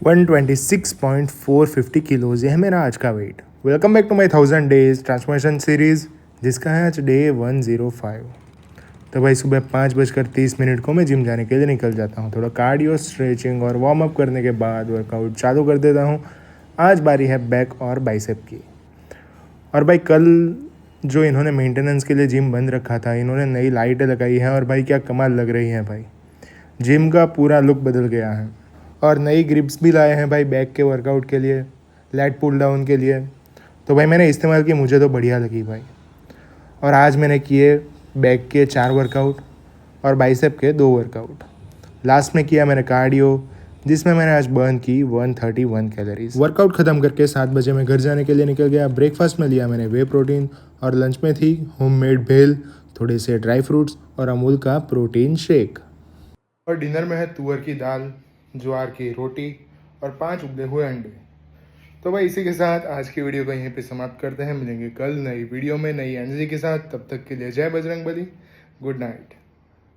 126.450 kilos ये है मेरा आज का weight. Welcome back to my 1000 days transformation series, जिसका है आज डे 105। तो भाई सुबह 5:30 को मैं जिम जाने के लिए निकल जाता हूँ। थोड़ा कार्डियो, स्ट्रेचिंग और वार्म अप करने के बाद वर्कआउट चालू कर देता हूँ। आज बारी है बैक और बाइसेप की। और भाई कल जो इन्होंने मेंटेनेंस के लिए जिम बंद रखा था, इन्होंने नई लाइटें लगाई हैं और भाई क्या कमाल लग रही हैं भाई। जिम का पूरा लुक बदल गया है और नई ग्रिप्स भी लाए हैं भाई बैक के वर्कआउट के लिए, लैट पुल डाउन के लिए। तो भाई मैंने इस्तेमाल की, मुझे तो बढ़िया लगी भाई। और आज मैंने किए बैक के 4 वर्कआउट और बाइसेप के 2 वर्कआउट। लास्ट में किया मैंने कार्डियो, जिसमें मैंने आज बर्न की 131 कैलोरीज। वर्कआउट ख़त्म करके 7 बजे मैं घर जाने के लिए निकल गया। ब्रेकफास्ट में लिया मैंने वे प्रोटीन और लंच में थी होममेड भेल, थोड़े से ड्राई फ्रूट्स और अमूल का प्रोटीन शेक। और डिनर में है तुअर की दाल, ज्वार की रोटी और 5 उबले हुए अंडे। तो भाई इसी के साथ आज की वीडियो को यहीं पे समाप्त करते हैं। मिलेंगे कल नई वीडियो में नई एनर्जी के साथ। तब तक के लिए जय बजरंगबली, गुड नाइट।